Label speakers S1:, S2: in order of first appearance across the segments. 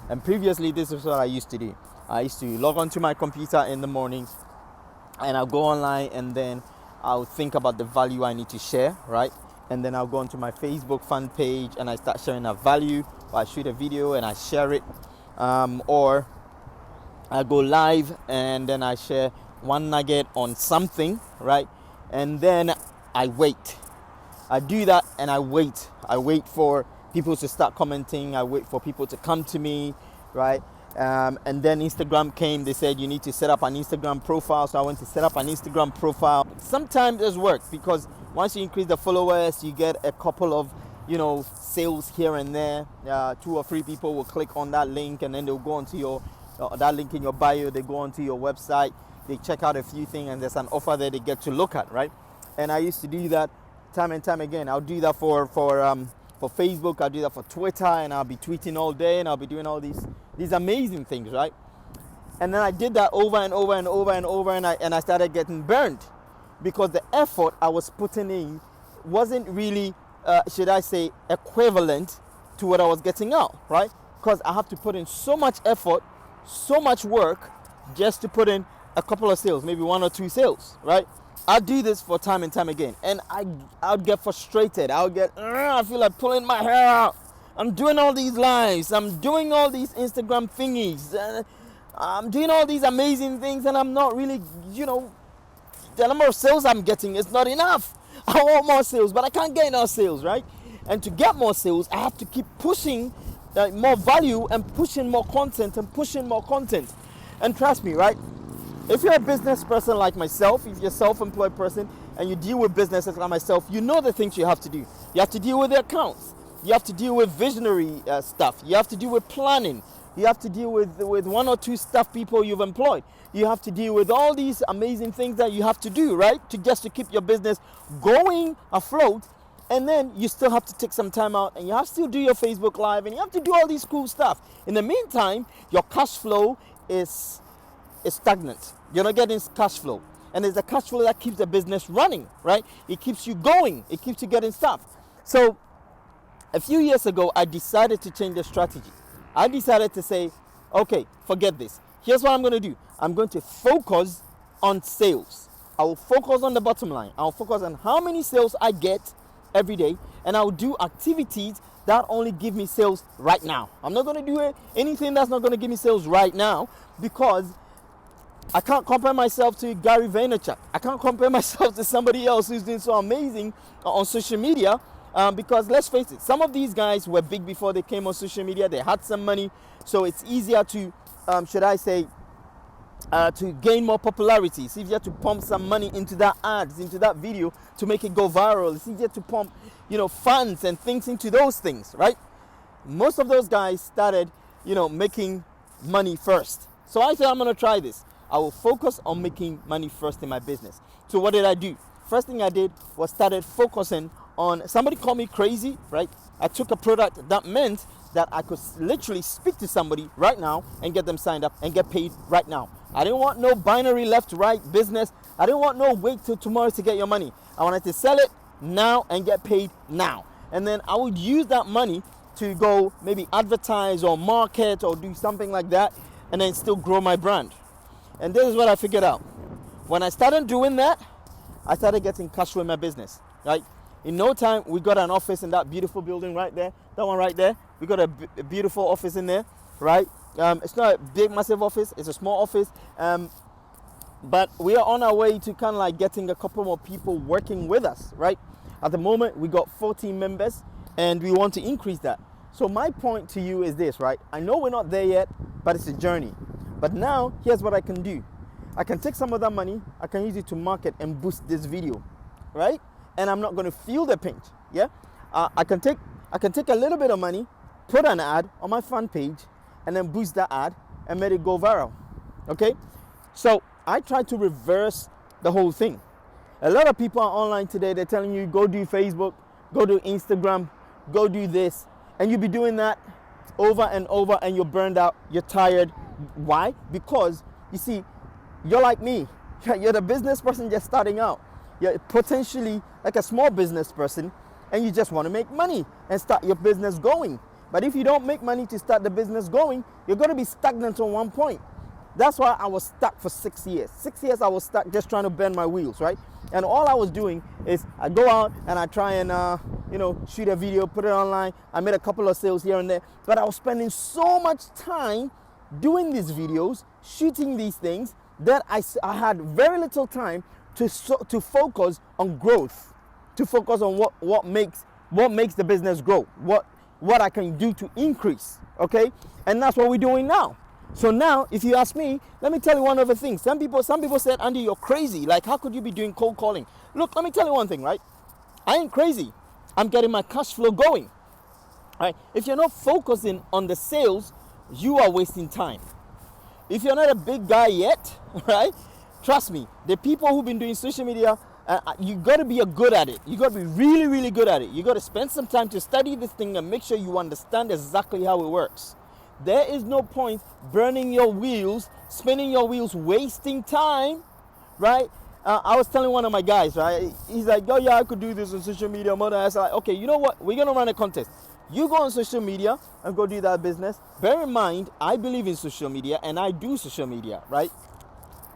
S1: And previously, this is what I used to do. I used to log onto my computer in the morning, and I'll go online, and then I'll think about the value I need to share, right? And then I'll go onto my Facebook fan page and I start sharing that value, or I shoot a video and I share it, or I go live and then I share one nugget on something, right? And then I wait. I do that and I wait. I wait for people to start commenting. I wait for people to come to me, right? And then Instagram came. They said you need to set up an Instagram profile. So I went to set up an Instagram profile. Sometimes it's work because once you increase the followers, you get a couple of, sales here and there. 2 or 3 people will click on that link and then they'll go onto your that link in your bio. They go onto your website. They check out a few things and there's an offer there they get to look at, right? And I used to do that time and time again. I'll do that for Facebook. I'll do that for Twitter, and I'll be tweeting all day, and I'll be doing all these amazing things, right? And then I did that over and over and over and over, and I started getting burned because the effort I was putting in wasn't really, should I say, equivalent to what I was getting out, right? Because I have to put in so much effort, so much work just to put in a couple of sales, maybe 1 or 2 sales, right? I do this for time and time again, and I'll get frustrated. I feel like pulling my hair out. I'm doing all these lives. I'm doing all these Instagram thingies. I'm doing all these amazing things, and I'm not really, the number of sales I'm getting is not enough. I want more sales, but I can't get enough sales, right? And to get more sales, I have to keep pushing more value and pushing more content and pushing more content. And trust me, right? If you're a business person like myself, if you're a self-employed person and you deal with businesses like myself, you know the things you have to do. You have to deal with the accounts. You have to deal with visionary stuff. You have to deal with planning. You have to deal with 1 or 2 staff people you've employed. You have to deal with all these amazing things that you have to do, right? To keep your business going afloat. And then you still have to take some time out and you have to still do your Facebook Live and you have to do all these cool stuff. In the meantime, your cash flow is stagnant. You're not getting cash flow. And it's the cash flow that keeps the business running, right? It keeps you going. It keeps you getting stuff. So a few years ago, I decided to change the strategy. I decided to say, okay, forget this. Here's what I'm going to do. I'm going to focus on sales. I will focus on the bottom line. I'll focus on how many sales I get every day. And I'll do activities that only give me sales right now. I'm not going to do anything that's not going to give me sales right now because I can't compare myself to Gary Vaynerchuk. I can't compare myself to somebody else who's doing so amazing on social media because let's face it, some of these guys were big before they came on social media. They had some money, so it's easier to, to gain more popularity. It's easier to pump some money into that ads, into that video to make it go viral. It's easier to pump, funds and things into those things, right? Most of those guys started, making money first. So I said, I'm going to try this. I will focus on making money first in my business. So what did I do? First thing I did was started focusing on, somebody called me crazy, right? I took a product that meant that I could literally speak to somebody right now and get them signed up and get paid right now. I didn't want no binary left-right business. I didn't want no wait till tomorrow to get your money. I wanted to sell it now and get paid now. And then I would use that money to go maybe advertise or market or do something like that and then still grow my brand. And this is what I figured out. When I started doing that, I started getting cash flow in my business, right? In no time, we got an office in that beautiful building right there. That one right there. We got a beautiful office in there, right? It's not a big, massive office. It's a small office. But we are on our way to kind of like getting a couple more people working with us, right? At the moment, we got 14 members and we want to increase that. So my point to you is this, right? I know we're not there yet, but it's a journey. But now, here's what I can do. I can take some of that money, I can use it to market and boost this video, right? And I'm not going to feel the pinch, yeah? I can take a little bit of money, put an ad on my fan page, and then boost that ad and make it go viral, okay? So I try to reverse the whole thing. A lot of people are online today, they're telling you, go do Facebook, go do Instagram, go do this, and you'll be doing that over and over and you're burned out, you're tired. Why? Because, you see, you're like me. You're the business person just starting out. You're potentially like a small business person and you just want to make money and start your business going. But if you don't make money to start the business going, you're going to be stagnant on one point. That's why I was stuck for 6 years. 6 years I was stuck just trying to bend my wheels, right? And all I was doing is I go out and I try and, shoot a video, put it online. I made a couple of sales here and there. But I was spending so much time doing these videos, shooting these things, that I had very little time to focus on growth, to focus on what makes the business grow, what I can do to increase, okay? And that's what we're doing now. So now, if you ask me, let me tell you one other thing. Some people said, Andy, you're crazy. Like, how could you be doing cold calling? Look, let me tell you one thing, right? I ain't crazy. I'm getting my cash flow going. All right? If you're not focusing on the sales, you are wasting time. If you're not a big guy yet, right? Trust me, the people who've been doing social media, you got to be good at it. You got to be really, really good at it. You got to spend some time to study this thing and make sure you understand exactly how it works. There is no point burning your wheels, spinning your wheels, wasting time, right? I was telling one of my guys, right? He's like, oh yeah, I could do this on social media. I was like, okay, you know what? We're going to run a contest. You go on social media and go do that business. Bear in mind, I believe in social media and I do social media, right?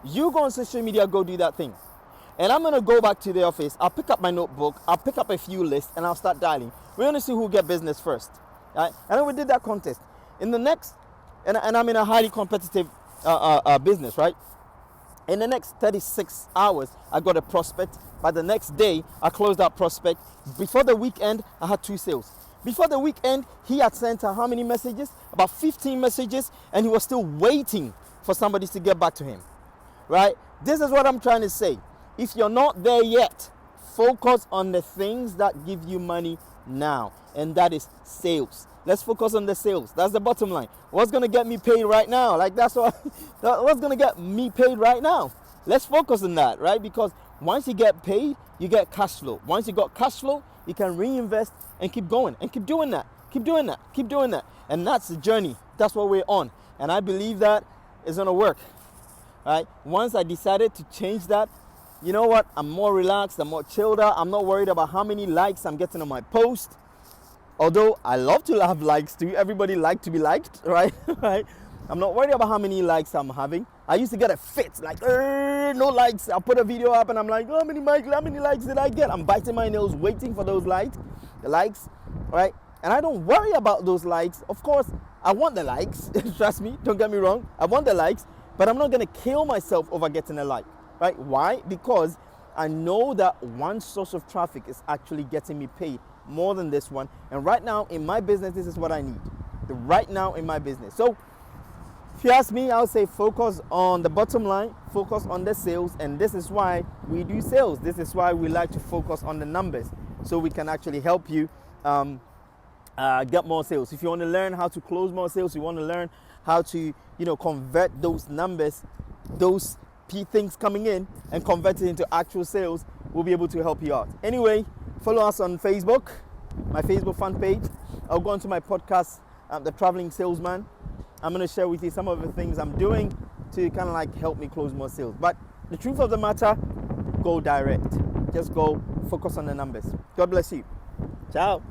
S1: You go on social media, go do that thing. And I'm going to go back to the office. I'll pick up my notebook. I'll pick up a few lists and I'll start dialing. We're going to see who will get business first, right? And then we did that contest. In the next, and I'm in a highly competitive business, right? In the next 36 hours, I got a prospect. By the next day, I closed that prospect. Before the weekend, I had 2 sales. Before the weekend, he had sent her how many messages? About 15 messages, and he was still waiting for somebody to get back to him, right? This is what I'm trying to say. If you're not there yet, focus on the things that give you money now, and that is sales. Let's focus on the sales. That's the bottom line. What's going to get me paid right now? Like, that's what's going to get me paid right now. Let's focus on that, right? Because once you get paid, you get cash flow. Once you got cash flow, you can reinvest and keep going and keep doing that. Keep doing that. Keep doing that. And that's the journey. That's what we're on. And I believe that is going to work, right? Once I decided to change that, you know what? I'm more relaxed. I'm more chilled out. I'm not worried about how many likes I'm getting on my post. Although I love to have likes too. Everybody likes to be liked, right? Right? I'm not worried about how many likes I'm having. I used to get a fit, like, no likes. I put a video up and I'm like, how many likes did I get? I'm biting my nails waiting for those likes, right? And I don't worry about those likes. Of course, I want the likes. Trust me, don't get me wrong. I want the likes, but I'm not going to kill myself over getting a like, right? Why? Because I know that one source of traffic is actually getting me paid more than this one. And right now in my business, this is what I need. Right now in my business. So if you ask me, I'll say focus on the bottom line, focus on the sales. And this is why we do sales. This is why we like to focus on the numbers, so we can actually help you get more sales. If you want to learn how to close more sales, you want to learn how to, convert those numbers, those things coming in, and convert it into actual sales, we'll be able to help you out. Anyway, follow us on Facebook, my Facebook fan page. I'll go onto my podcast, The Traveling Salesman. I'm going to share with you some of the things I'm doing to kind of like help me close more sales. But the truth of the matter, go direct. Just go focus on the numbers. God bless you. Ciao.